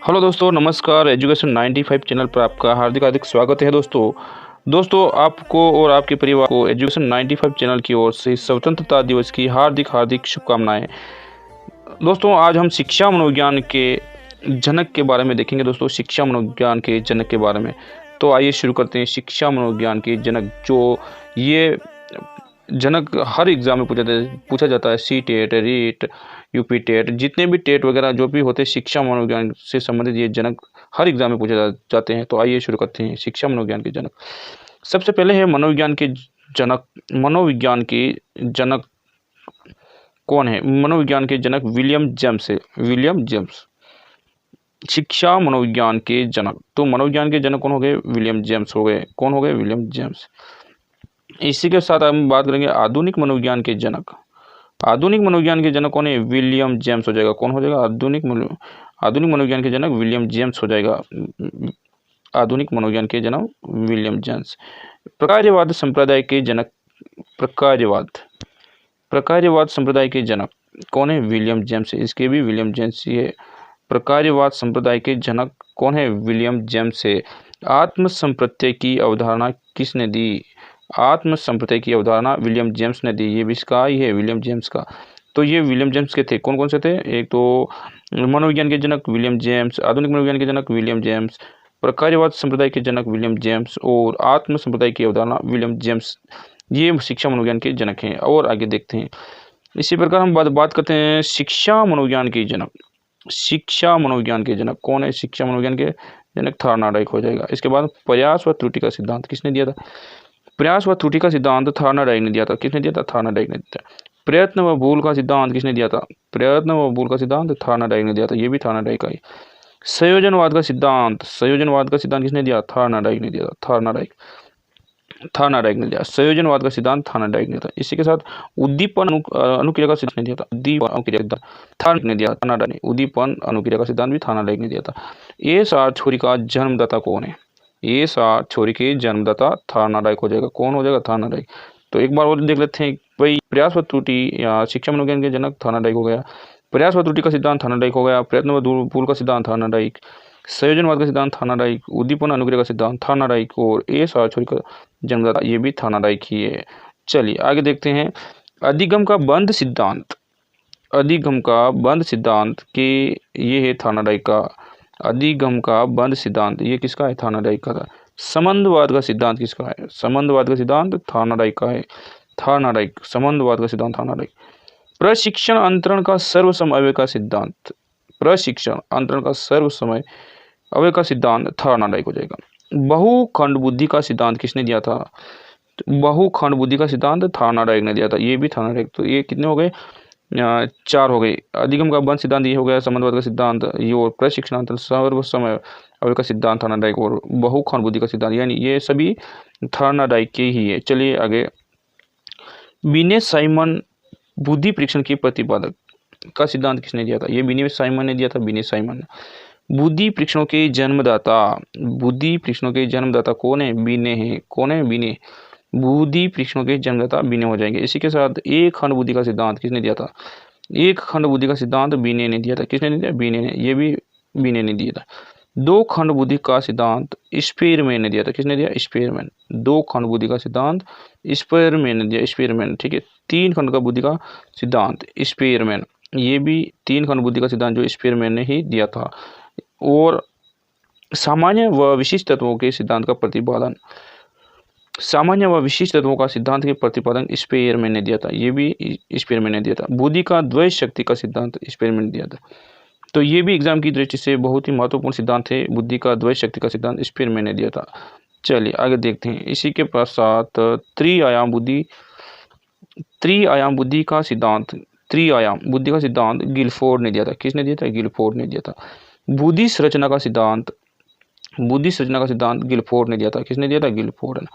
Hello दोस्तों, नमस्कार। Education 95 channel पर आपका हार्दिक हार्दिक स्वागत है। दोस्तों आपको और आपके परिवार को एजुकेशन 95 चैनल की ओर से स्वतंत्रता दिवस की हार्दिक हार्दिक शुभकामनाएं। दोस्तों आज हम शिक्षा मनोविज्ञान के जनक के बारे में देखेंगे। दोस्तों शिक्षा मनोविज्ञान के जनक के बारे में तो आइए शुरू करते हैं। शिक्षा मनोविज्ञान के जनक, जो ये जनक हर एग्ज़ाम में पूछा जाता है। C TET, REET, UP TET, जितने भी टेट वगैरह जो भी होते हैं शिक्षा मनोविज्ञान से संबंधित ये जनक हर एग्ज़ाम में पूछे जाते हैं। तो आइए शुरू करते हैं शिक्षा मनोविज्ञान के जनक। सबसे पहले है मनोविज्ञान के जनक। मनोविज्ञान के जनक कौन है? मनोविज्ञान के जनक विलियम जेम्स है। विलियम जेम्स शिक्षा मनोविज्ञान के जनक। तो मनोविज्ञान के जनक कौन हो गए? विलियम जेम्स हो गए। कौन हो गए? William James. इसी के साथ हम बात करेंगे आधुनिक मनोविज्ञान के जनक। आधुनिक मनोविज्ञान के जनक कौन है? विलियम जेम्स हो जाएगा। कौन हो जाएगा? आधुनिक मनोविज्ञान के जनक विलियम जेम्स हो जाएगा। आधुनिक मनोविज्ञान के जनक विलियम जेम्स। प्रकार्यवाद संप्रदाय के जनक। प्रकार्यवाद संप्रदाय के जनक कौन है? William James. इसके भी विलियम जेम्स ही है। प्रकार्यवाद संप्रदाय के जनक कौन है? विलियम जेम्स है। आत्म संप्रत्यय की अवधारणा किसने दी? आत्म संप्रत्यय की अवधारणा विलियम जेम्स ने दी। ये भी इसका ही है, विलियम जेम्स का। तो ये विलियम जेम्स के थे। कौन कौन से थे? एक तो मनोविज्ञान के जनक विलियम जेम्स, आधुनिक मनोविज्ञान के जनक विलियम जेम्स, प्रकार्यवाद संप्रदाय के जनक विलियम जेम्स और आत्म संप्रदाय की अवधारणा विलियम जेम्स। ये शिक्षा मनोविज्ञान के जनक हैं। और आगे देखते हैं। इसी प्रकार हम बात करते हैं शिक्षा मनोविज्ञान के जनक। शिक्षा मनोविज्ञान के जनक कौन है? शिक्षा मनोविज्ञान के जनक थॉर्नडाइक हो जाएगा। इसके बाद प्रयास व त्रुटि का सिद्धांत किसने दिया था? प्रयास व त्रुटि का सिद्धांत थॉर्नडाइक ने दिया था। किसने दिया था? थॉर्नडाइक ने दिया था। प्रयत्न व भूल का सिद्धांत किसने दिया था? प्रयत्न व भूल का सिद्धांत थॉर्नडाइक ने दिया था। ये भी थॉर्नडाइक का ही। संयोजनवाद का सिद्धांत किसने दिया? थॉर्नडाइक ने दिया था। थॉर्नडाइक ने दिया। संयोजनवाद का सिद्धांत थॉर्नडाइक ने था। इसी के साथ उद्दीपन अनुक्रिया का सिद्धांत दिया था। उद्दीपन अनुक्रिया सिद्धांत थॉर्नडाइक ने दिया। थॉर्नडाइक ने उद्दीपन अनुक्रिया का सिद्धांत भी थॉर्नडाइक ने दिया था। ये सार छोरी का जन्मदाता कौन है? ये सार छोरी के जन्मदाता थॉर्नडाइक हो जाएगा। कौन हो जाएगा? थॉर्नडाइक। तो एक बार और देख लेते हैं भाई। प्रयास व त्रुटि या शिक्षा मनोविज्ञान के जनक थॉर्नडाइक हो गया। प्रयास व त्रुटि का सिद्धांत थॉर्नडाइक हो गया। प्रयत्न व भूल का सिद्धांत थॉर्नडाइक। संयोजनवाद का सिद्धांत थॉर्नडाइक। उद्दीपन अनुक्रिया का सिद्धांत थॉर्नडाइक। और ए सार छोरी का जन्मदाता ये भी थॉर्नडाइक ही है। चलिए आगे देखते हैं। अधिगम का बंध सिद्धांत। अधिगम का बंध सिद्धांत के ये है थॉर्नडाइक का। अधिगम का बंध सिद्धांत ये किसका है? थॉर्नडाइक का था। संबंधवाद का सिद्धांत किसका है? संबंधवाद का सिद्धांत थॉर्नडाइक का है। थॉर्नडाइक। संबंधवाद का सिद्धांत थॉर्नडाइक। प्रशिक्षण अंतरण का सर्वसमय अवयव का सिद्धांत। प्रशिक्षण अंतरण का सर्वसमय अवयव का सिद्धांत थॉर्नडाइक हो जाएगा। बहुखंड बुद्धि का सिद्धांत किसने दिया था? बहुखंड बुद्धि का सिद्धांत थॉर्नडाइक ने दिया था। ये भी थॉर्नडाइक। तो ये कितने हो गए? 4 हो गए। अधिगम का बंध सिद्धांत ये हो गया। संबंधवाद का सिद्धांत ये और प्रशिक्षण अंतरण सर्वसमय अवयव का सिद्धांत थॉर्नडाइक और बहुखंड बुद्धि का सिद्धांत, यानी ये सभी थॉर्नडाइक के ही है। चलिए आगे। बिने साइमन बुद्धि परीक्षण के प्रतिपादक का सिद्धांत किसने दिया था? ये बिने साइमन ने दिया था। बिने साइमन। बुद्धि परीक्षणों के जन्मदाता। बुद्धि परीक्षणों के जन्मदाता कौन है? बिने है। कौन है? बिने। बुद्धि परीक्षणों के जन्मदाता बिने हो जाएंगे। इसी के साथ एक खंड बुद्धि का सिद्धांत किसने दिया था? एक खंड बुद्धि का सिद्धांत बिने ने दिया था। किसने दिया? बिने ने। ये भी बिने ने दिया था। दो खंड बुद्धि का सिद्धांत स्पेयरमैन ने दिया था। किसने दिया? स्पेयरमैन। दो खंड बुद्धि का सिद्धांत स्पेयरमैन ने दिया। स्पेयरमैन, ठीक है। तीन खंड का बुद्धि का सिद्धांत स्पेयरमैन। ये भी तीन खंड बुद्धि का सिद्धांत जो स्पेयरमैन ने ही दिया था। और सामान्य व विशिष्ट तत्वों के सिद्धांत का प्रतिपादन। सामान्य व विशिष्ट तत्वों का सिद्धांत के प्रतिपादन स्पेयरमैन ने दिया था। ये भी स्पेयरमैन ने दिया था। बुद्धि का द्वैत शक्ति का सिद्धांत स्पेयरमैन ने दिया था। तो ये भी एग्जाम की दृष्टि से बहुत ही महत्वपूर्ण सिद्धांत है। बुद्धि का द्वैत शक्ति का सिद्धांत स्पेयरमैन ने दिया था। चलिए आगे देखते हैं। इसी के पश्चात त्रिआयाम बुद्धि का सिद्धांत। त्रिआयाम बुद्धि का सिद्धांत गिलफोर्ड ने दिया था। किसने दिया था? गिलफोर्ड ने दिया था। बुद्धि संरचना का सिद्धांत गिलफोर्ड ने दिया था। किसने दिया था? गिलफोर्ड ने।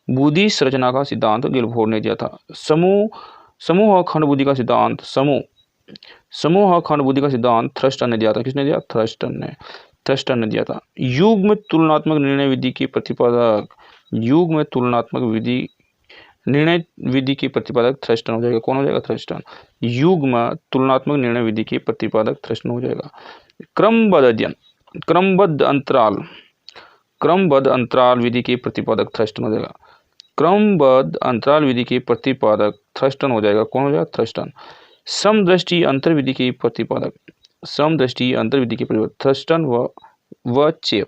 बुद्धि संरचना का सिद्धांत गिलफोर्ड ने दिया था। समूह खंड बुद्धि का सिद्धांत समूह खंड बुद्धि का सिद्धांत थ्रस्टन ने दिया था। किसने दिया? थ्रस्टन ने दिया था। युग्म तुलनात्मक निर्णय विधि के प्रतिपादक। युग्म तुलनात्मक निर्णय विधि के प्रतिपादक थ्रस्टन हो जाएगा। कौन हो जाएगा? थ्रस्टन। युग्म तुलनात्मक निर्णय विधि के प्रतिपादक थ्रस्टन हो जाएगा। क्रमबद्ध अध्ययन। क्रमबद्ध अंतराल विधि के प्रतिपादक थ्रस्टन हो जाएगा। क्रमबद्ध अंतराल विधि के प्रतिपादक थ्रस्टन हो जाएगा। कौन हो जाएगा? थ्रस्टन। समदृष्टि अंतर विधि के प्रतिपादक थ्रस्टन व चेव।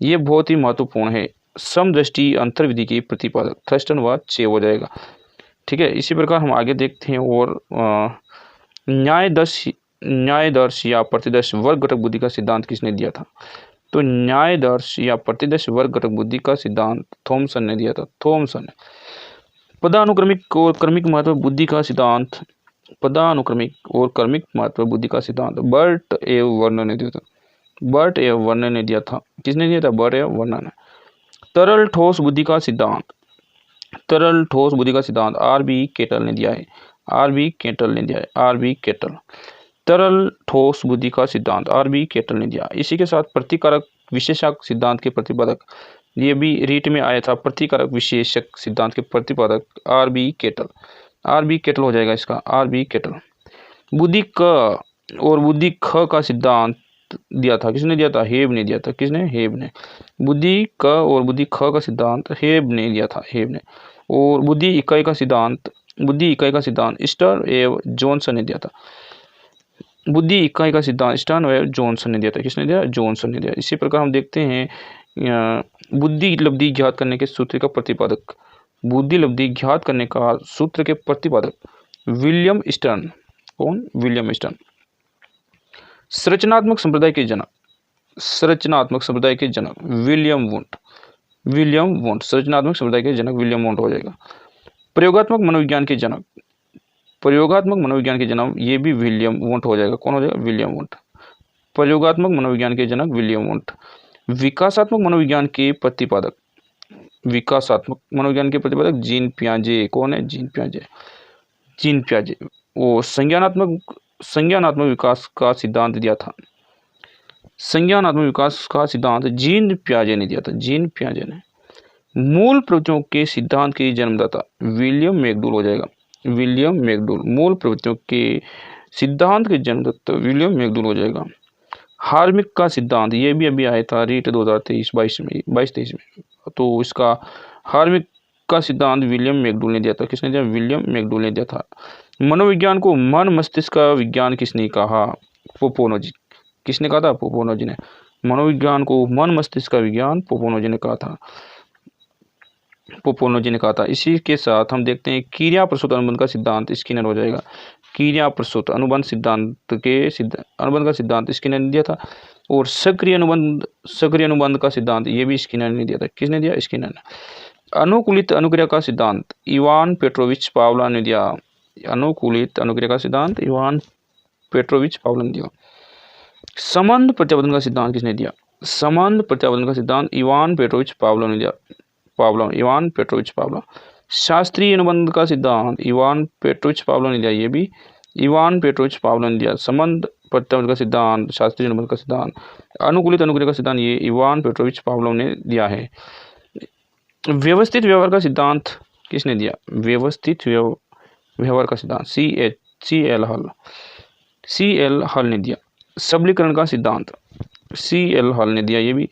ये बहुत ही महत्वपूर्ण है। समदृष्टि अंतर विधि के प्रतिपादक थ्रस्टन व चेव हो जाएगा। ठीक है, इसी प्रकार हम आगे देखते हैं। और न्यायदर्श या प्रतिदर्श वर्ग घटक बुद्धि का सिद्धांत किसने दिया था? तो न्यायदर्श या प्रतिदर्श वर्ग घटक बुद्धि का सिद्धांत थॉमसन ने दिया था। थॉमसन ने। पदानुक्रमिक और क्रमिक महत्व बुद्धि का सिद्धांत बर्ट एव वर्नर ने दिया था। बर्ट एव वर्नर ने दिया था। किसने दिया था? बर्ट एव वर्नर ने। तरल ठोस बुद्धि का सिद्धांत आर बी केटल ने दिया है। तरल ठोस बुद्धि का सिद्धांत आर बी केटल ने दिया। इसी के साथ प्रतिकारक विशेषक सिद्धांत के प्रतिपादक, ये भी रीट में आया था। प्रतिकारक विशेषक सिद्धांत के प्रतिपादक आर बी केटल हो जाएगा इसका, आर बी केटल। बुद्धि क और बुद्धि ख का सिद्धांत दिया था। किसने दिया था? हेब ने दिया था। किसने? हेब ने। बुद्धि क और बुद्धि ख का सिद्धांत हेब ने दिया था। और बुद्धि इकाई का सिद्धांत स्टर एव जॉनसन ने दिया था। बुद्धि इकाई का सिद्धांत स्टर्न व जॉनसन ने दिया था। किसने दिया? जॉनसन ने दिया। इसी प्रकार हम देखते हैं बुद्धि लब्धि ज्ञात करने के सूत्र का प्रतिपादक, विलियम स्टर्न। कौन? William stern. संरचनात्मक संप्रदाय के जनक विलियम वुंट। संरचनात्मक संप्रदाय के जनक विलियम वुंट हो जाएगा। प्रयोगात्मक मनोविज्ञान के जनक ये भी विलियम वुंट हो जाएगा। कौन हो जाएगा? William Wundt. प्रयोगात्मक मनोविज्ञान के जनक विलियम वुंट। विकासात्मक मनोविज्ञान के प्रतिपादक जीन पियाजे। कौन है? जीन पियाजे। वो संज्ञानात्मक विकास का सिद्धांत दिया था। संज्ञानात्मक विकास का सिद्धांत जीन पियाजे ने दिया था। मूल प्रवृत्तियों के सिद्धांत के जन्मदाता विलियम मैकडूल हो जाएगा। मूल प्रवृत्तियों के सिद्धांत के जन्मदाता विलियम मैकडूल हो जाएगा। हार्मिक का सिद्धांत, ये भी अभी आया था रीट 2023-22 में। तो इसका हार्मिक का सिद्धांत विलियम मैकडूल ने दिया था। किसने दिया? विलियम मैकडूल ने दिया था। मनोविज्ञान को मन मस्तिष्क का विज्ञान किसने कहा? पोपोनोजी। किसने कहा था? पोपोनोजी ने। मनोविज्ञान को मन मस्तिष्क का विज्ञान पोपोनोजी ने कहा था। इसी के साथ हम देखते हैं क्रिया प्रसूत अनुबंध का सिद्धांत स्किनर हो जाएगा। क्रिया प्रसूत अनुबंध का सिद्धांत स्किनर ने दिया था। और सक्रिय अनुबंध का सिद्धांत ये भी स्किनर ने दिया था। किसने दिया? स्किनर ने। अनुकूलित अनुक्रिया का सिद्धांत इवान पेट्रोविच पावला ने दिया। अनुकूलित अनुक्रिया का सिद्धांत इवान पेट्रोविच पावला ने दिया। संबंध प्रत्यावर्तन का सिद्धांत किसने दिया? संबंध प्रत्यावर्तन का सिद्धांत इवान पेट्रोविच पावला ने दिया। शास्त्रीय अनुबंध का सिद्धांत इवान पेट्रोविच पावला ने दिया। ये भी इवान पेट्रोविच पावला ने दिया। संबंध प्रत्यावर्तन का सिद्धांत, शास्त्रीय अनुबंध का सिद्धांत, अनुकूलित अनुक्रिया का सिद्धांत ये इवान पेट्रोविच पावला ने दिया है। व्यवस्थित व्यवहार का सिद्धांत किसने दिया? व्यवस्थित व्यवहार का सिद्धांत CL हल ने दिया। सबलीकरण का सिद्धांत CL हल ने दिया। ये भी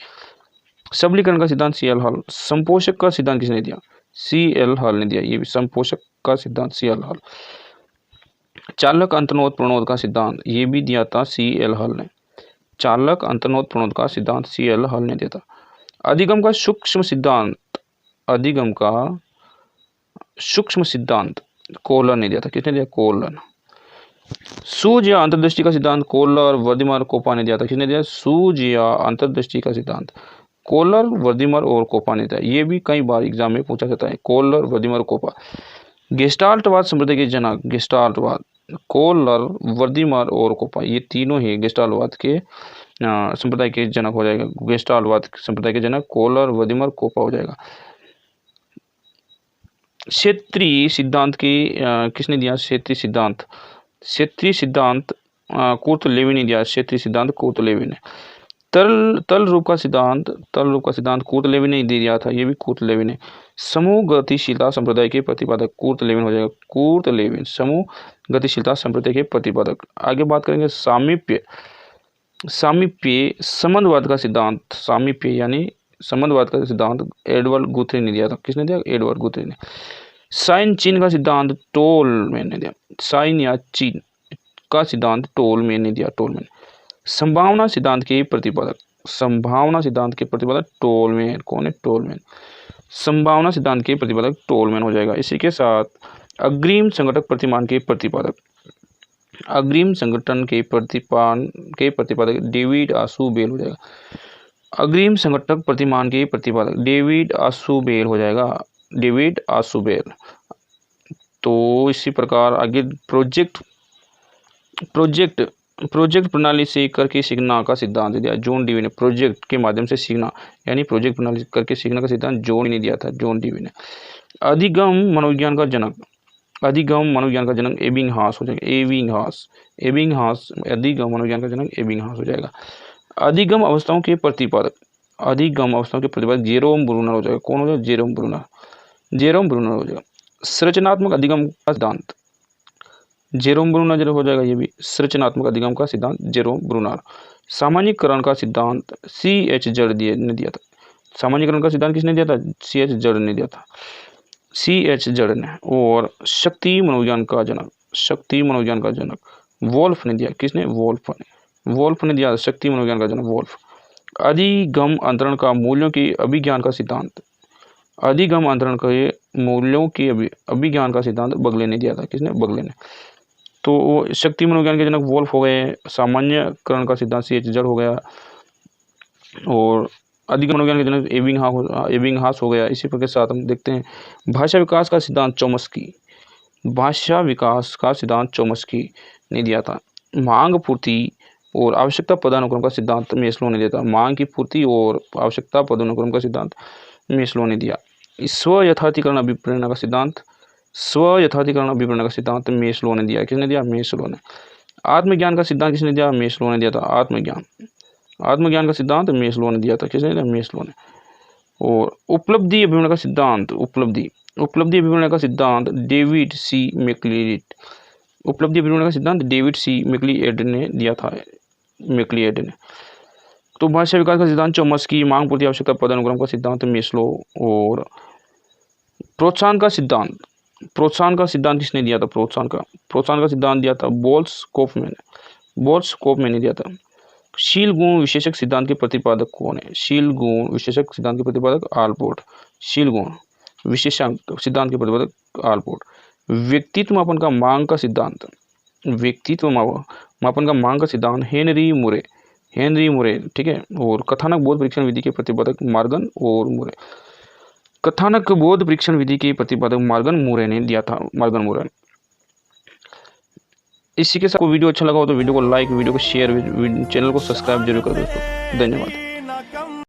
सबलीकरण का सिद्धांत CL हल। संपोषक का सिद्धांत किसने दिया? CL हल ने दिया। ये भी संपोषक का सिद्धांत CL हल। चालक अंतर्नोद प्रणोद का सिद्धांत ये भी दिया था CL हल ने। चालक अंतर्नोद प्रणोद का सिद्धांत CL हल ने दिया था। अधिगम का सूक्ष्म सिद्धांत कोहलर ने दिया था। किसने दिया? कोहलर। सूझ या अंतर्दृष्टि का सिद्धांत कोहलर, वर्दिमर, कोपा ने दिया था। किसने दिया? सूझ या अंतर्दृष्टि का सिद्धांत कोहलर, वर्दिमर और कोपा ने दिया। ये भी कई बार एग्जाम में पूछा जाता है। Kohler, वर्दिमर, Copa. गेस्टाल्टवाद संप्रदाय के जनक कोहलर, वर्दिमर और कोपा, ये तीनों ही गेस्टाल्टवाद के संप्रदाय के जनक हो जाएगा। गेस्टाल्टवाद संप्रदाय के जनक कोहलर, वर्दिमर, कोपा हो जाएगा। क्षेत्रीय सिद्धांत की किसने दिया? क्षेत्रीय सिद्धांत कुर्ट लेवी ने दिया। क्षेत्रीय सिद्धांत कुर्ट लेवी ने। तल रूप का सिद्धांत कुर्ट लेवी ने दिया था। ये भी कुर्ट लेवी ने। समूह गतिशीलता संप्रदाय के प्रतिपादक कुर्ट लेविन हो जाएगा। कुर्ट लेविन समूह गतिशीलता संप्रदाय के प्रतिपादक। आगे बात करेंगे सामीप्य सामीप्य संबंधवाद का सिद्धांत, सामीप्य यानी संबंधवाद का सिद्धांत एडवर्ड गुथ्री ने दिया था। किसने दिया? एडवर्ड गुथ्री ने। साइन चीन का सिद्धांत टोलमैन ने दिया। साइन या चीन का सिद्धांत टोलमैन ने दिया, टोलमैन। संभावना सिद्धांत के प्रतिपादक, संभावना सिद्धांत के प्रतिपादक टोलमैन। कौन है? टोलमैन। संभावना सिद्धांत के प्रतिपादक टोलमैन हो जाएगा। इसी के साथ अग्रिम संगठक प्रतिमान के प्रतिपादक, अग्रिम संगठन के प्रतिपादक डेविड आशुबेल हो जाएगा। अग्रिम संगठक प्रतिमान के प्रतिपादक डेविड आशुबेल हो जाएगा, डेविड आशुबेल। तो इसी प्रकार आगे प्रोजेक्ट प्रणाली से करके सीखना का सिद्धांत दिया जॉन डीवी ने। प्रोजेक्ट के माध्यम से सीखना यानी प्रोजेक्ट प्रणाली करके सीखना का सिद्धांत जॉन ने दिया था, जॉन डीवी ने। अधिगम मनोविज्ञान का जनक, अधिगम मनोविज्ञान का जनक एबिंगहास हो जाएगा, एबिंगहास, एबिंगहास। अधिगम मनोविज्ञान का जनक एबिंगहास हो जाएगा। अधिगम अवस्थाओं के प्रतिपादक, अधिगम अवस्थाओं के प्रतिपादक जेरोम ब्रूनर हो जाएगा। कौन हो जाएगा? जेरोम ब्रूनर, जेरोम ब्रूनर हो जाएगा। संरचनात्मक अधिगम का सिद्धांत जेरोम ब्रूनर हो जाएगा, ये भी संरचनात्मक अधिगम का सिद्धांत जेरोम ब्रूनर। सामान्यीकरण का सिद्धांत C.H. जड़ ने दिया था। सामान्यीकरण का सिद्धांत किसने दिया था? C.H. जड़ ने दिया था, C.H. जड़ ने। और शक्ति मनोविज्ञान का जनक, शक्ति मनोविज्ञान का जनक वोल्फ ने दिया। किसने? वोल्फ ने, वोल्फ ने दिया शक्ति मनोविज्ञान का जनक वोल्फ। अधिगम अंतरण का मूल्यों के अभिज्ञान का सिद्धांत, अधिगम अंतरण के मूल्यों के अभिज्ञान का सिद्धांत बगले ने दिया था। किसने? बगले ने। तो वो शक्ति मनोविज्ञान के जनक वोल्फ हो गए, सामान्यकरण का सिद्धांत C.H. जड़ हो गया, और अधिगम मनोविज्ञान के जनक एबिंगहास हो गया। इसी के साथ हम देखते हैं भाषा विकास का सिद्धांत चोम्स्की, भाषा विकास का सिद्धांत चोम्स्की ने दिया था। मांग पूर्ति और आवश्यकता पदानुक्रम का सिद्धांत मेस्लो ने दिया था। मांग की पूर्ति और आवश्यकता पदानुक्रम का सिद्धांत मेस्लो ने दिया। स्व यथार्थीकरण अभिप्रेरणा का सिद्धांत, स्व यथार्थीकरण अभिप्रेरणा का सिद्धांत मेस्लो ने दिया। किसने दिया? मेस्लो ने। आत्मज्ञान का सिद्धांत किसने दिया? मेस्लो ने दिया था। आत्मज्ञान, आत्मज्ञान का सिद्धांत मेस्लो ने दिया था। किसने दिया? मेस्लो ने। और उपलब्धि अभिप्रेरणा का सिद्धांत, उपलब्धि अभिप्रेरणा का सिद्धांत डेविड C. मैक्लिएड, उपलब्धि अभिप्रेरणा का सिद्धांत डेविड C. मैक्लिएड ने दिया था, मैक्लिएड ने। तो भाषा विकास का सिद्धांत चोम्स्की, मांग पूर्ति आवश्यकता पदानुक्रम का सिद्धांत मेस्लो। और प्रोत्साहन का सिद्धांत, प्रोत्साहन का सिद्धांत किसने दिया था? प्रोत्साहन का सिद्धांत दिया था बोल्स कोफमैन, बोल्स कोफमैन ने दिया था। शील गुण विशेषक सिद्धांत के प्रतिपादक कौन है? शील गुण विशेषक सिद्धांत के प्रतिपादक आलपोर्ट, शील गुण विशेषक सिद्धांत के प्रतिपादक आलपोर्ट। व्यक्तित्व मापन का मांग का सिद्धांत, व्यक्तित्व मापन का मांग का सिद्धांत हेनरी मुरे, हेनरी मुरे, ठीक है। और कथानक बोध परीक्षण विधि के प्रतिपादक मार्गन और मुरे, कथानक बोध परीक्षण विधि के प्रतिपादक मार्गन मुरे ने दिया था, मार्गन मुरे ने। इसी के साथ वीडियो अच्छा लगा हो तो वीडियो को लाइक, वीडियो को शेयर, चैनल को सब्सक्राइब जरूर करो दोस्तों। धन्यवाद।